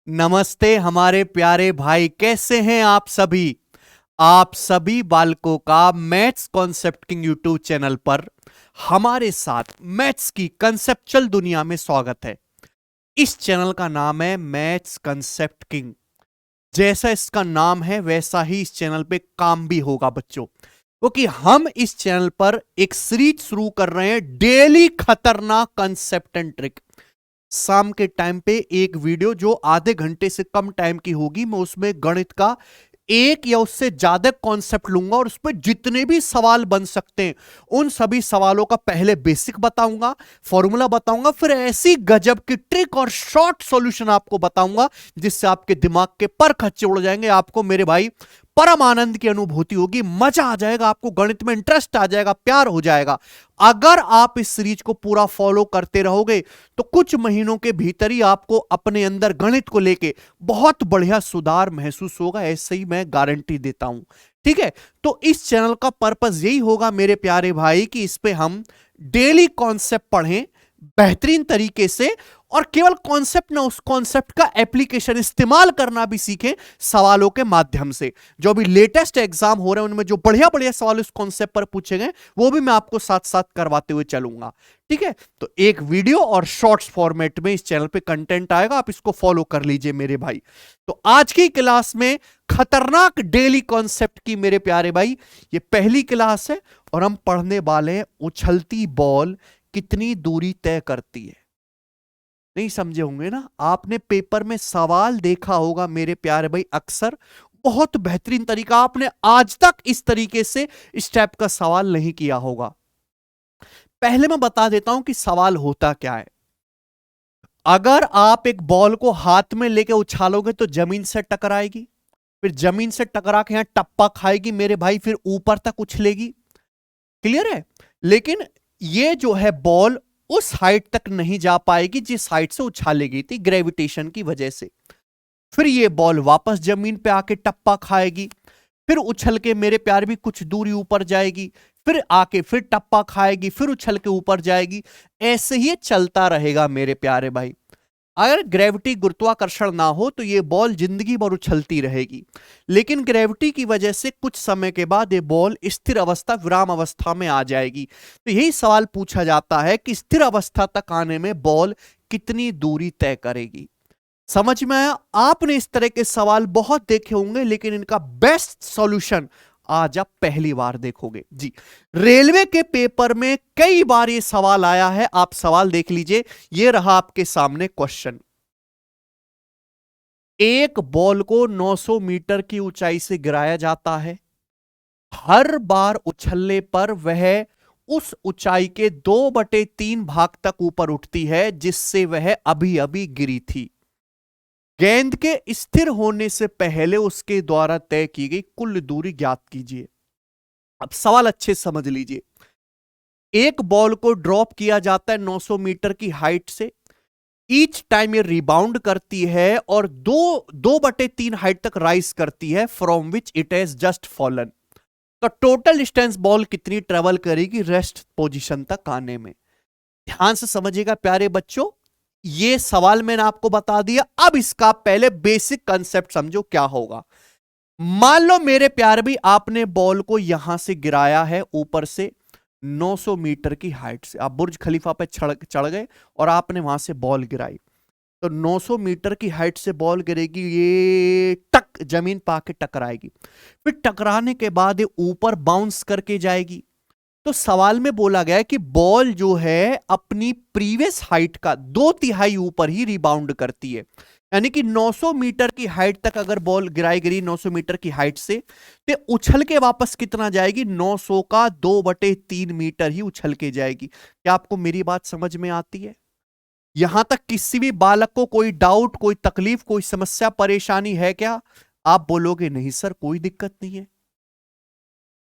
नमस्ते हमारे प्यारे भाई, कैसे हैं आप सभी। आप सभी बालकों का maths concept king YouTube channel पर हमारे साथ मैथ्स की कंसेप्चुअल दुनिया में स्वागत है। इस चैनल का नाम है मैथ्स कंसेप्ट किंग। जैसा इसका नाम है वैसा ही इस चैनल पे काम भी होगा बच्चों, क्योंकि हम इस चैनल पर एक सीरीज शुरू कर रहे हैं, डेली खतरनाक कंसेप्ट एंड ट्रिक। शाम के टाइम पे एक वीडियो जो आधे घंटे से कम टाइम की होगी, मैं उसमें गणित का एक या उससे ज्यादा कॉन्सेप्ट लूंगा और उस पर जितने भी सवाल बन सकते हैं उन सभी सवालों का पहले बेसिक बताऊंगा, फॉर्मूला बताऊंगा, फिर ऐसी गजब की ट्रिक और शॉर्ट सॉल्यूशन आपको बताऊंगा जिससे आपके दिमाग के पर खच्चे उड़ जाएंगे। आपको मेरे भाई परम आनंद की अनुभूति होगी, मजा आ जाएगा, आपको गणित में इंटरेस्ट आ जाएगा, प्यार हो जाएगा। अगर आप इस सीरीज को पूरा फॉलो करते रहोगे तो कुछ महीनों के भीतर ही आपको अपने अंदर गणित को लेके बहुत बढ़िया सुधार महसूस होगा, ऐसे ही मैं गारंटी देता हूं। ठीक है, तो इस चैनल का पर्पस यही होगा मेरे प्यारे भाई कि इस पे हम डेली कॉन्सेप्ट पढ़ें बेहतरीन तरीके से, और केवल कॉन्सेप्ट ना, उस कॉन्सेप्ट का एप्लीकेशन इस्तेमाल करना भी सीखें सवालों के माध्यम से। जो भी लेटेस्ट एग्जाम हो रहे हैं उनमें जो बढ़िया बढ़िया सवाल उस कॉन्सेप्ट पर पूछे गए वो भी मैं आपको साथ साथ करवाते हुए चलूंगा। ठीक है, तो एक वीडियो और शॉर्ट्स फॉर्मेट में इस चैनल पे कंटेंट आएगा, आप इसको फॉलो कर लीजिए मेरे भाई। तो आज की क्लास में खतरनाक डेली कॉन्सेप्ट की मेरे प्यारे भाई ये पहली क्लास है और हम पढ़ने वाले हैं उछलती बॉल कितनी दूरी तय करती है। नहीं समझे होंगे ना, आपने पेपर में सवाल देखा होगा मेरे प्यारे भाई, अक्सर बहुत बेहतरीन तरीका, आपने आज तक इस तरीके से इस टाइप का सवाल नहीं किया होगा। पहले मैं बता देता हूं कि सवाल होता क्या है। अगर आप एक बॉल को हाथ में लेके उछालोगे तो जमीन से टकराएगी, फिर जमीन से टकरा के यहां टप्पा खाएगी मेरे भाई, फिर ऊपर तक उछलेगी। क्लियर है। लेकिन ये जो है बॉल उस हाइट तक नहीं जा पाएगी जिस हाइट से उछाली गई थी ग्रेविटेशन की वजह से। फिर ये बॉल वापस जमीन पे आके टप्पा खाएगी, फिर उछल के मेरे प्यार भी कुछ दूरी ऊपर जाएगी, फिर आके फिर टप्पा खाएगी, फिर उछल के ऊपर जाएगी। ऐसे ही चलता रहेगा मेरे प्यारे भाई। अगर ग्रेविटी गुरुत्वाकर्षण ना हो तो ये बॉल जिंदगी भर उछलती रहेगी, लेकिन ग्रेविटी की वजह से कुछ समय के बाद ये बॉल स्थिर अवस्था, विराम अवस्था में आ जाएगी। तो यही सवाल पूछा जाता है कि स्थिर अवस्था तक आने में बॉल कितनी दूरी तय करेगी। समझ में आया। आपने इस तरह के सवाल बहुत देखे होंगे, लेकिन इनका बेस्ट सॉल्यूशन आज आप पहली बार देखोगे जी। रेलवे के पेपर में कई बार ये सवाल आया है, आप सवाल देख लीजिए। ये रहा आपके सामने क्वेश्चन। एक बॉल को 900 मीटर की ऊंचाई से गिराया जाता है। हर बार उछलने पर वह उस ऊंचाई के 2/3 भाग तक ऊपर उठती है जिससे वह अभी अभी गिरी थी। गेंद के स्थिर होने से पहले उसके द्वारा तय की गई कुल दूरी ज्ञात कीजिए। अब सवाल अच्छे समझ लीजिए। एक बॉल को ड्रॉप किया जाता है 900 मीटर की हाइट से। ईच टाइम ये रिबाउंड करती है और 2/3 हाइट तक राइज करती है from which it has just fallen. तो टोटल डिस्टेंस बॉल कितनी ट्रेवल करेगी रेस्ट पोजीशन तक आने में। ध्यान से समझिएगा प्यारे बच्चों, ये सवाल मैंने आपको बता दिया। अब इसका पहले बेसिक कंसेप्ट समझो क्या होगा। मान लो मेरे प्यारे भी आपने बॉल को यहां से गिराया है ऊपर से 900 मीटर की हाइट से। आप बुर्ज खलीफा पे चढ़ गए और आपने वहां से बॉल गिराई, तो 900 मीटर की हाइट से बॉल गिरेगी, ये टक जमीन पे आके टकराएगी। फिर टकराने के बाद ये ऊपर बाउंस करके जाएगी। तो सवाल में बोला गया है कि बॉल जो है अपनी प्रीवियस हाइट का 2/3 ऊपर ही रिबाउंड करती है। यानी कि 900 मीटर की हाइट तक अगर बॉल गिराई गई 900 मीटर की हाइट से, तो उछल के वापस कितना जाएगी, 900 का 2/3 मीटर ही उछल के जाएगी। क्या आपको मेरी बात समझ में आती है। यहां तक किसी भी बालक को कोई डाउट, कोई तकलीफ, कोई समस्या, परेशानी है क्या। आप बोलोगे नहीं सर कोई दिक्कत नहीं है।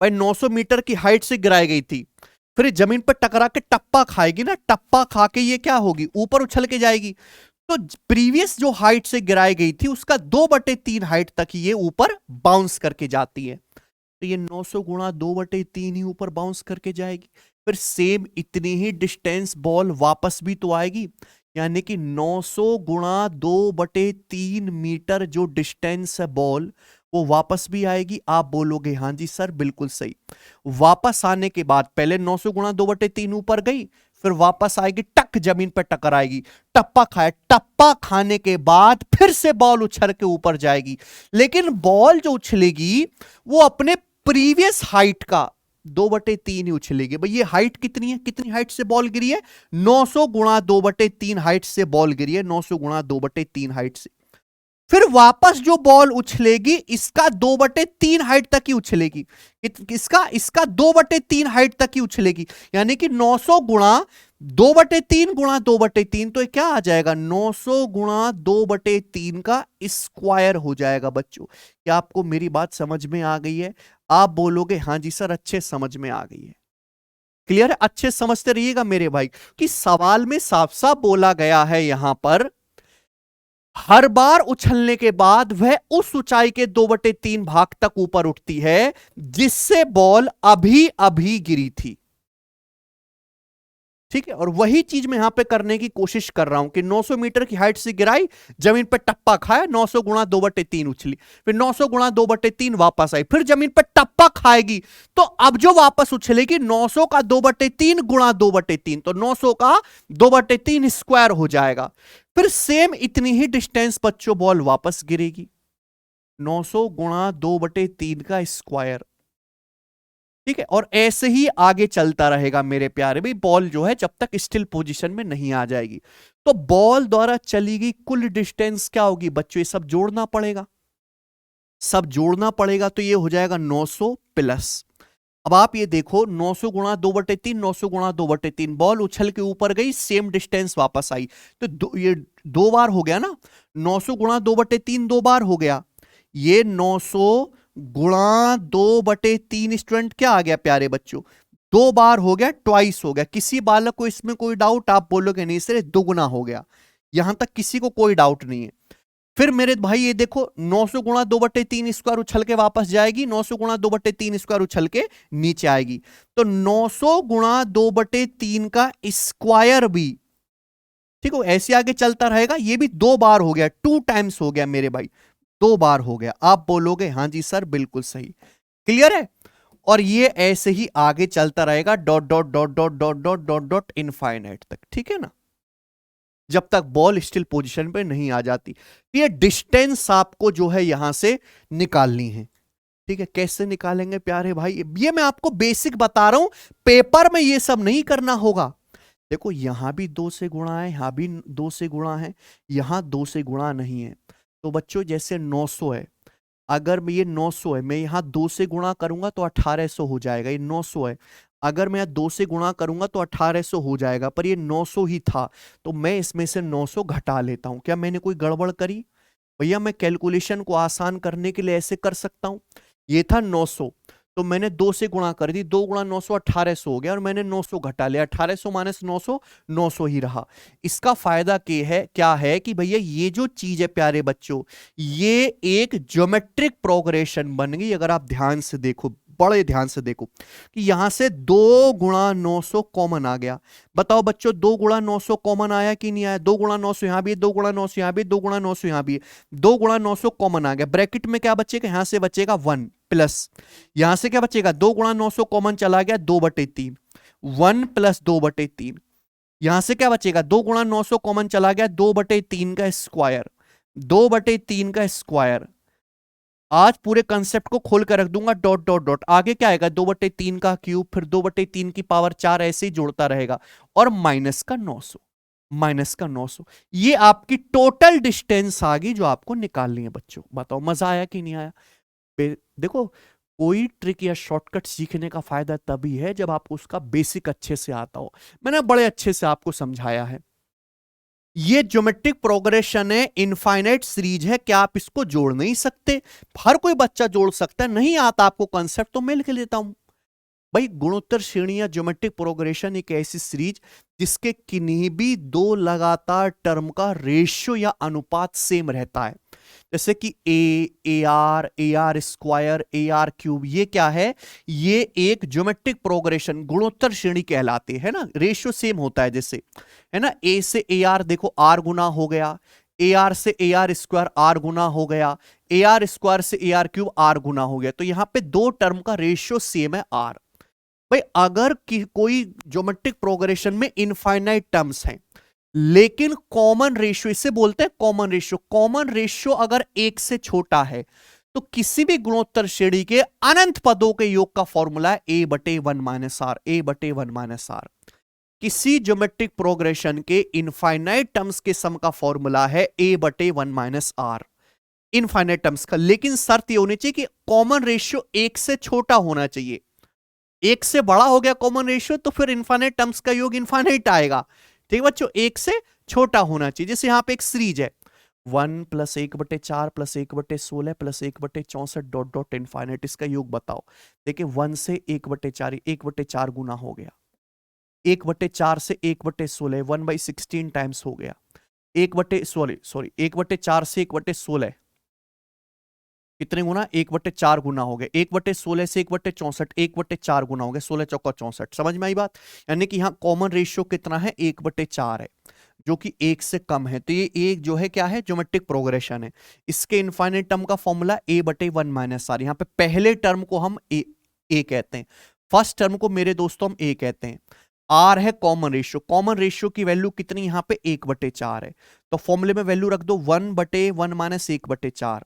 भाई 900 मीटर की हाइट से गिराई गई थी, फिर जमीन पर टकरा के टप्पा खाएगी ना, टप्पा खा के ये क्या होगी, ऊपर उछल के जाएगी। तो प्रीवियस जो हाइट से गिराई गई थी उसका 2/3 हाइट तक ये ऊपर बाउंस करके जाती है। तो ये 900 गुणा 2/3 ही ऊपर बाउंस करके जाएगी। फिर सेम इतनी ही डिस्टेंस बॉल वापस भी तो आएगी। यानी कि 900 गुणा 2/3 मीटर जो डिस्टेंस है बॉल, वो वापस भी आएगी। आप बोलोगे हाँ जी सर बिल्कुल सही। वापस आने के बाद पहले 900 गुणा 2/3 ऊपर गई, फिर वापस आएगी, टक जमीन पर टकराएगी, टप्पा खाए, टप्पा खाने के बाद फिर से बॉल उछल के ऊपर जाएगी। लेकिन बॉल जो उछलेगी वो अपने प्रीवियस हाइट का 2/3 ही उछलेगी। भाई ये हाइट कितनी है, कितनी हाइट से बॉल गिरी है? 900 गुणा 2/3 हाइट से बॉल गिरी है, 900 गुणा 2/3 हाइट से। फिर वापस जो बॉल उछलेगी इसका 2/3 हाइट तक ही उछलेगी। इसका 2/3 हाइट तक ही उछलेगी। यानी कि 900 गुणा 2/3 गुणा 2/3, तो क्या आ जाएगा? 900 गुणा 2/3 का स्क्वायर हो जाएगा। बच्चों क्या आपको मेरी बात समझ में आ गई है? आप बोलोगे हाँ जी सर अच्छे समझ में आ गई है। क्लियर है? अच्छे समझते रहिएगा मेरे भाई कि सवाल में साफ साफ बोला गया है यहां पर हर बार उछलने के बाद वह उस ऊंचाई के 2/3 भाग तक ऊपर उठती है जिससे बॉल अभी अभी गिरी थी। ठीक है, और वही चीज मैं यहां पे करने की कोशिश कर रहा हूं कि 900 मीटर की हाइट से गिराई, जमीन पे टप्पा खाया, 900 गुणा 2/3 उछली, फिर 900 गुणा 2/3 वापस आई, फिर जमीन पे टप्पा खाएगी, तो अब जो वापस उछलेगी 900 का 2/3 गुणा 2/3, तो 900 का 2/3 स्क्वायर हो जाएगा। फिर सेम इतनी ही डिस्टेंस बच्चों बॉल वापस गिरेगी, 900 गुणा 2/3 का स्क्वायर। ठीक है, और ऐसे ही आगे चलता रहेगा मेरे प्यारे भाई। बॉल जो है जब तक स्टिल पोजीशन में नहीं आ जाएगी, तो बॉल द्वारा चली गई कुल डिस्टेंस क्या होगी बच्चों? ये सब जोड़ना पड़ेगा, सब जोड़ना पड़ेगा, तो ये हो जाएगा 900 प्लस। अब आप ये देखो 900 गुणा 2/3, 900 गुणा 2/3, बॉल उछल के ऊपर गई, सेम डिस्टेंस वापस आई, तो ये 2 बार हो गया ना। 900 गुणा 2/3 2 बार हो गया, ये 900 गुणा 2/3 स्टूडेंट क्या आ गया प्यारे बच्चों? 2 बार हो गया, ट्वाइस हो गया। किसी बालक को इसमें कोई डाउट? आप बोलोगे नहीं सर दुगुना हो गया, यहां तक किसी को कोई डाउट नहीं है। फिर मेरे भाई ये देखो 900 गुणा 2/3 स्क्वायर उछल के वापस जाएगी, 900 गुणा 2/3 स्क्वायर उछल के नीचे आएगी, तो 900 गुणा 2/3 का स्क्वायर भी, ठीक है, ऐसे आगे चलता रहेगा। ये भी 2 बार हो गया, 2 टाइम्स हो गया मेरे भाई, 2 बार हो गया। आप बोलोगे हाँ जी सर बिल्कुल सही। क्लियर है? और ये ऐसे ही आगे चलता रहेगा dot dot dot dot dot dot dot dot infinite तक। ठीक है ना, जब तक बॉल स्टिल पोजीशन पे नहीं आ जाती। ये डिस्टेंस आपको जो है यहां से निकालनी है। ठीक है, कैसे निकालेंगे प्यारे भाई? ये मैं आपको बेसिक बता रहा हूं, पेपर में ये सब नहीं करना होगा। देखो यहां भी 2 से गुणा है, यहां भी 2 से गुणा है, यहां 2 से गुणा नहीं है। तो बच्चों जैसे 900 है, अगर मैं ये 900 है, मैं यहां 2 से गुणा करूंगा तो 1800 हो जाएगा। ये 900 है, अगर मैं 2 से गुणा करूंगा तो 1800 हो जाएगा, पर ये 900 ही था, तो मैं इसमें से 900 घटा लेता हूं। क्या मैंने कोई गड़बड़ करी? भैया मैं कैलकुलेशन को आसान करने के लिए ऐसे कर सकता हूं। ये था 900, तो मैंने 2 से गुणा कर दी, 2 गुणा 900 1800 हो गया, और मैंने 900 घटा लिया, 1800 माइनस 900 900 ही रहा। इसका फायदा क्या है कि भैया ये जो चीज है प्यारे बच्चों, ये एक ज्योमेट्रिक प्रोग्रेशन बन गई। अगर आप ध्यान से देखो, बड़े ध्यान से देखो कि यहां से 2 गुणा 900 कॉमन आ गया। बताओ बच्चों 2 गुणा 900 कॉमन आया कि नहीं आया? 2 गुणा 900 यहां भी है, 2 गुणा 900 यहां भी, 2 गुणा 900 यहां भी है, 2 गुणा 900 कॉमन आ गया। ब्रैकेट में क्या बचेगा? यहां से बचेगा 1 प्लस, यहां से क्या बचेगा? 2 गुणा 900 कॉमन चला गया, 2/3, 1 प्लस 2/3। यहां से क्या बचेगा? 2 गुणा 900 कॉमन चला गया, 2/3 का स्क्वायर, 2/3 का स्क्वायर। आज पूरे कंसेप्ट को खोल कर रख दूंगा, डॉट डॉट डॉट, आगे क्या आएगा? 2/3 का क्यूब, फिर 2/3 की पावर 4, ऐसे ही जोड़ता रहेगा, और माइनस का 900, माइनस का 900। ये आपकी टोटल डिस्टेंस आ गई जो आपको निकालनी है बच्चों। बताओ मजा आया कि नहीं आया? देखो कोई ट्रिक या शॉर्टकट सीखने का फायदा तभी है जब आपको उसका बेसिक अच्छे से आता हो। मैंने बड़े अच्छे से आपको समझाया है। ये ज्योमेट्रिक प्रोग्रेशन है, इनफाइनाइट सीरीज है, क्या आप इसको जोड़ नहीं सकते? हर कोई बच्चा जोड़ सकता है। नहीं आता आपको कंसेप्ट तो मैं लिख लेता हूं। भाई गुणोत्तर श्रेणी या ज्योमेट्रिक प्रोग्रेशन एक ऐसी सीरीज जिसके किन्हीं भी 2 लगातार टर्म का रेशियो या अनुपात सेम रहता है। जैसे कि A R square, A R cube, ये क्या है? ये एक ज्योमेट्रिक प्रोग्रेशन, गुणोत्तर श्रेणी कहलाती है ना, रेशियो सेम होता है जैसे, है ना, ए से ए आर देखो आर गुना हो गया, ए आर से ए आर स्क्वायर आर गुना हो गया, ए आर स्क्वायर से ए आर क्यूब आर गुना हो गया। तो यहां पे दो टर्म का रेशियो सेम है आर। भाई अगर कोई ज्योमेट्रिक प्रोग्रेशन में इनफाइनाइट टर्म्स हैं लेकिन कॉमन रेशियो, इसे बोलते हैं कॉमन रेशियो, कॉमन रेशियो अगर एक से छोटा है तो किसी भी गुणोत्तर श्रेणी के अनंत पदों के योग का फॉर्मूला है ए बटे वन माइनस आर, ए बटे वन माइनस आर। किसी ज्योमेट्रिक प्रोग्रेशन के इनफाइनाइट टर्म्स के सम का फॉर्मूला है ए बटे one minus R, infinite terms का। लेकिन शर्त यह होनी चाहिए कि कॉमन रेशियो एक से छोटा होना चाहिए। एक से बड़ा हो गया कॉमन रेशियो तो फिर इनफाइनाइट टर्म्स का योग इनफाइनाइट आएगा। ठीक है बच्चों, एक से छोटा होना चाहिए। जैसे यहां पे एक सीरीज है 1 plus 1/4 plus 1/16 plus 1/64 dot dot infinite, इसका योग बताओ। देखिए 1 से 1/4, 1/4 गुना हो गया, 1/4 से 1/16 1/16 टाइम्स हो गया, 1/4 से 1/16 कितने गुना? 1/4 गुना हो गया, 1/16 से 1/64 1/4 गुना हो गया, 16 चौका 64। समझ में आई बात? यानी कि यहां कॉमन रेशियो कितना है? 1/4 है, जो कि एक से कम है। तो ये एक जो है क्या है? ज्योमेट्रिक प्रोग्रेशन है। इसके इनफाइनाइट टर्म का फॉर्मूला ए बटे वन माइनस आर। यहां पे पहले टर्म को हम ए कहते हैं, फर्स्ट टर्म को मेरे दोस्तों हम ए कहते हैं। आर है कॉमन रेशियो, कॉमन रेशियो की वैल्यू कितनी यहां पे? 1/4 है। तो फॉर्मूले में वैल्यू रख दो 1/1 माइनस 1/4,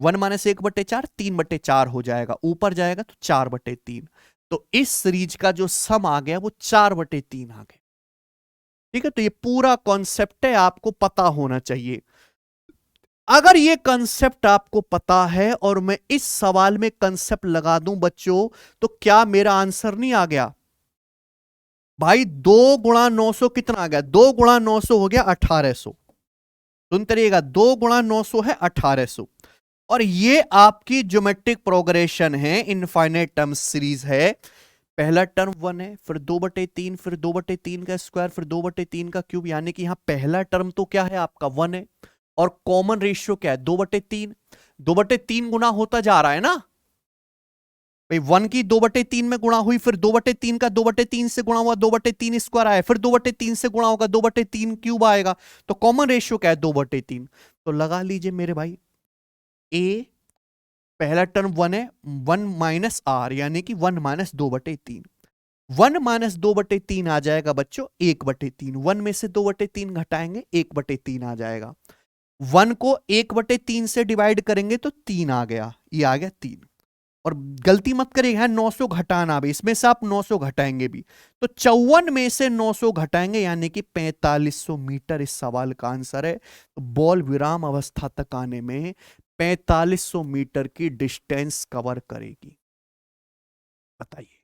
1 माइनस 1/4 3/4 हो जाएगा, ऊपर जाएगा तो 4/3। तो इस सीरीज का जो सम आ गया वो 4/3 आ गया। ठीक है, तो ये पूरा कॉन्सेप्ट है, आपको पता होना चाहिए। अगर ये कंसेप्ट आपको पता है और मैं इस सवाल में कंसेप्ट लगा दूं बच्चों, तो क्या मेरा आंसर नहीं आ गया? भाई 2 गुणा 900 कितना आ गया? 2 गुणा 900 हो गया 1800। सुनते रहिएगा, 2 गुणा 900 है 1800। और ये आपकी ज्योमेट्रिक प्रोग्रेशन है, इनफाइनाइट टर्म सीरीज है। पहला टर्म 1 है, फिर 2/3, फिर 2/3 का स्क्वायर, फिर 2/3 का क्यूब, यानी कि यहां पहला टर्म तो क्या है आपका? 1 है। और कॉमन रेशियो क्या है? 2/3। 2/3 गुना होता जा रहा है ना भाई, 1 की 2/3 में गुणा हुई, फिर 2/3 का 2/3 से गुणा हुआ, 2/3 स्क्वायर आया, फिर 2/3 से गुणा होगा, 2/3 क्यूब आएगा। तो कॉमन रेशियो क्या है? 2/3। तो लगा लीजिए मेरे भाई, ए पहला टर्म 1 है, 1 माइनस आर, यानी कि 1 माइनस 2/3। 1 माइनस 2/3 आ जाएगा बच्चों 1/3। 1 में से 2/3 घटाएंगे 1/3 आ जाएगा। 1 को 1/3 से डिवाइड करेंगे तो 3 आ गया, ये आ गया 3। और गलती मत करिएगा 900 घटाना भी, इसमें से आप 900 घटाएंगे भी तो 54 में से 900 घटाएंगे यानी कि 4500 मीटर इस सवाल का आंसर है। तो बॉल विराम अवस्था तक आने में 4500 मीटर की डिस्टेंस कवर करेगी। बताइए,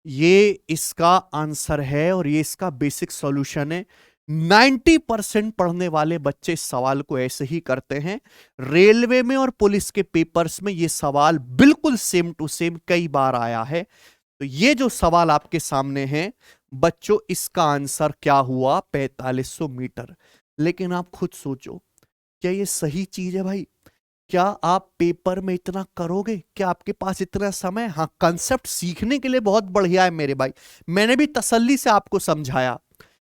ये इसका आंसर है और ये इसका बेसिक सॉल्यूशन है। 90% पढ़ने वाले बच्चे इस सवाल को ऐसे ही करते हैं। रेलवे में और पुलिस के पेपर्स में ये सवाल बिल्कुल सेम टू सेम कई बार आया है। तो ये जो सवाल आपके सामने है बच्चों, इसका आंसर क्या हुआ? 4500 मीटर। लेकिन आप खुद सोचो, क्या ये सही चीज है भाई? क्या आप पेपर में इतना करोगे? क्या आपके पास इतना समय? हाँ, कंसेप्ट सीखने के लिए बहुत बढ़िया है मेरे भाई, मैंने भी तसल्ली से आपको समझाया,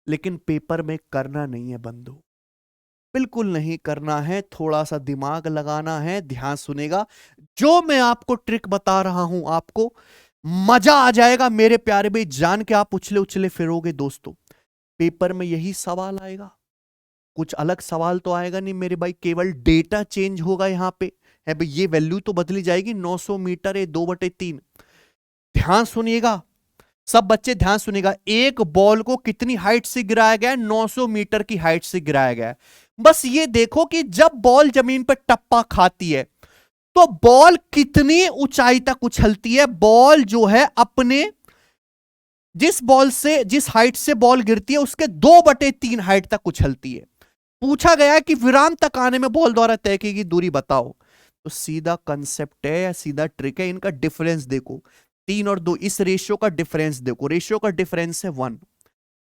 लेकिन पेपर में करना नहीं है बंधु, बिल्कुल नहीं करना है। थोड़ा सा दिमाग लगाना है, ध्यान सुनेगा। जो मैं आपको ट्रिक बता रहा हूं आपको मजा आ जाएगा मेरे प्यारे भाई, जान के आप उछले उछले फिरोगे दोस्तों। पेपर में यही सवाल आएगा, कुछ अलग सवाल तो आएगा नहीं मेरे भाई, केवल डेटा चेंज होगा यहां पे है भाई, ये वैल्यू तो बदली जाएगी। 900 मीटर है 2/3। ध्यान सुनिएगा सब बच्चे, ध्यान सुनिएगा। एक बॉल को कितनी हाइट से गिराया गया है? 900 मीटर की हाइट से गिराया गया है। बस ये देखो कि जब बॉल जमीन पर टप्पा खाती है तो बॉल कितनी ऊंचाई तक उछलती है। बॉल जो है अपने जिस बॉल से, जिस हाइट से बॉल गिरती है उसके 2/3 हाइट तक उछलती है। पूछा गया है कि विराम तक आने में बॉल द्वारा तय की गई दूरी बताओ। तो सीधा कंसेप्ट है या सीधा ट्रिक है, इनका डिफरेंस देखो 3 और 2, इस रेशियो का डिफरेंस देखो, रेशियो का डिफरेंस है 1।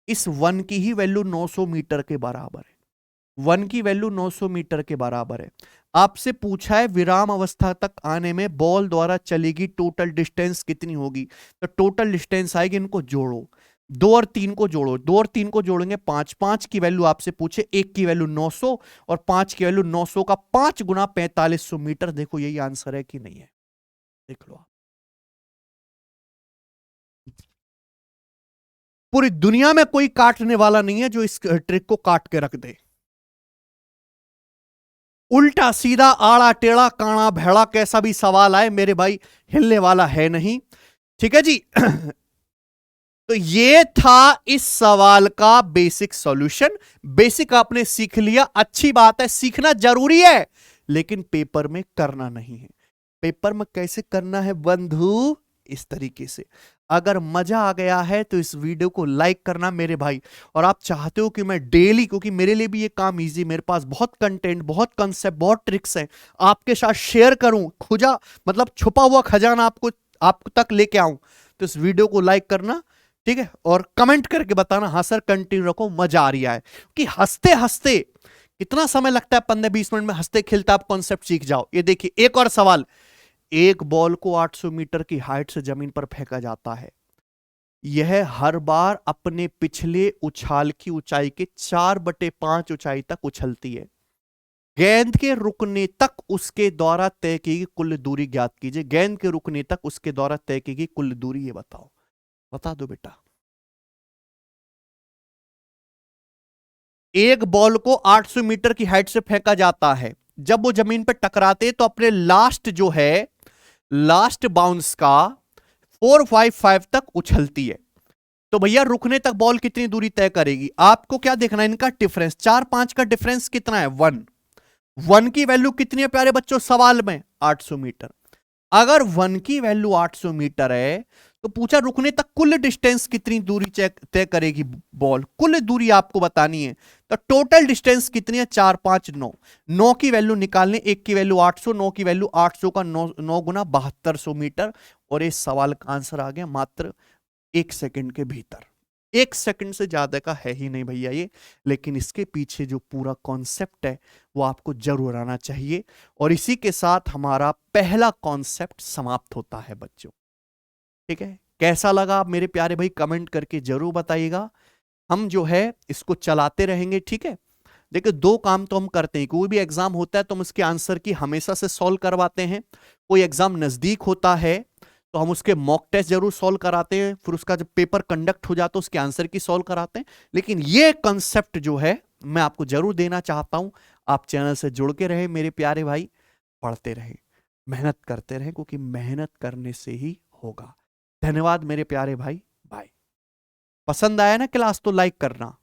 इस 1 की ही वैल्यू 900 मीटर के बराबर है। 1 की वैल्यू 900 मीटर के बराबर है। आपसे पूछा है विराम अवस्था तक आने में बॉल द्वारा चलेगी टोटल डिस्टेंस कितनी होगी, तो टोटल डिस्टेंस आएगी, इनको जोड़ो, 2 और 3 को जोड़ो, 2 और 3 को जोड़ेंगे 5, 5 की वैल्यू आपसे पूछे, 1 की वैल्यू 900 और 5 की वैल्यू 900 का 5 गुना 4500 मीटर। देखो यही आंसर है कि नहीं है, देख लो आप। पूरी दुनिया में कोई काटने वाला नहीं है जो इस ट्रिक को काट के रख दे। उल्टा सीधा आड़ा टेढ़ा काणा भेड़ा कैसा भी सवाल आए मेरे भाई, हिलने वाला है नहीं। ठीक है जी। तो ये था इस सवाल का बेसिक सॉल्यूशन। बेसिक आपने सीख लिया, अच्छी बात है, सीखना जरूरी है, लेकिन पेपर में करना नहीं है। पेपर में कैसे करना है बंधु, इस तरीके से। अगर मजा आ गया है तो इस वीडियो को लाइक करना मेरे भाई, और आप चाहते हो कि मैं डेली, क्योंकि मेरे लिए भी ये काम इजी, मेरे पास बहुत कंटेंट, बहुत कंसेप्ट, बहुत ट्रिक्स हैं, आपके साथ शेयर करूं, खुजा मतलब छुपा हुआ खजाना आप तक लेके आऊं, तो इस वीडियो को लाइक करना, ठीक है, और कमेंट करके बताना हाँ सर कंटिन्यू रखो, मजा आ रहा है। कि हंसते हंसते कितना समय लगता है, 15-20 मिनट में हंसते खेलते आप कॉन्सेप्ट सीख जाओ। ये देखिए एक और सवाल, एक बॉल को 800 मीटर की हाइट से जमीन पर फेंका जाता है, यह हर बार अपने पिछले उछाल की ऊंचाई के 4/5 ऊंचाई तक उछलती है। गेंद के रुकने तक उसके द्वारा तय की गई कुल दूरी ज्ञात कीजिए। गेंद के रुकने तक उसके द्वारा तय की गई कुल दूरी, ये बताओ, बता दो बेटा। एक बॉल को 800 मीटर की हाइट से फेंका जाता है, जब वो जमीन पर टकराते तो अपने लास्ट जो है, लास्ट बाउंस का 455 तक उछलती है। तो भैया रुकने तक बॉल कितनी दूरी तय करेगी, आपको क्या देखना है, इनका डिफरेंस, 4-5 का डिफरेंस कितना है, 1। 1 की वैल्यू कितनी है प्यारे बच्चों सवाल में, 800 मीटर। अगर 1 की वैल्यू 800 मीटर है तो पूछा रुकने तक कुल डिस्टेंस कितनी दूरी तय करेगी बॉल, कुल दूरी आपको बतानी है। तो टोटल डिस्टेंस कितनी है, 4, 5, 9। 9 की वैल्यू निकालने, 1 की वैल्यू 800, 9 की वैल्यू 800 का 9 गुना 7200 मीटर। और इस सवाल का आंसर आ गया मात्र 1 सेकंड के भीतर। 1 सेकंड से ज्यादा का है ही नहीं भैया ये, लेकिन इसके पीछे जो पूरा कॉन्सेप्ट है वो आपको जरूर आना चाहिए। और इसी के साथ हमारा पहला कॉन्सेप्ट समाप्त होता है बच्चों। ठीक है, कैसा लगा मेरे प्यारे भाई कमेंट करके जरूर बताइएगा। हम जो है इसको चलाते रहेंगे, ठीक है। देखिए 2 काम तो हम करते हैं, कोई भी एग्जाम होता है तो हम उसके आंसर की हमेशा से सॉल्व करवाते हैं। कोई एग्जाम नजदीक होता है तो हम उसके मॉक टेस्ट जरूर सॉल्व कराते हैं, फिर उसका जब पेपर कंडक्ट हो जाता है उसके आंसर की सॉल्व कराते हैं। लेकिन ये कंसेप्ट जो है मैं आपको जरूर देना चाहता हूं। आप चैनल से जुड़ के रहे मेरे प्यारे भाई, पढ़ते रहे, मेहनत करते रहे, क्योंकि मेहनत करने से ही होगा। धन्यवाद मेरे प्यारे भाई, बाय। पसंद आया ना क्लास तो लाइक करना।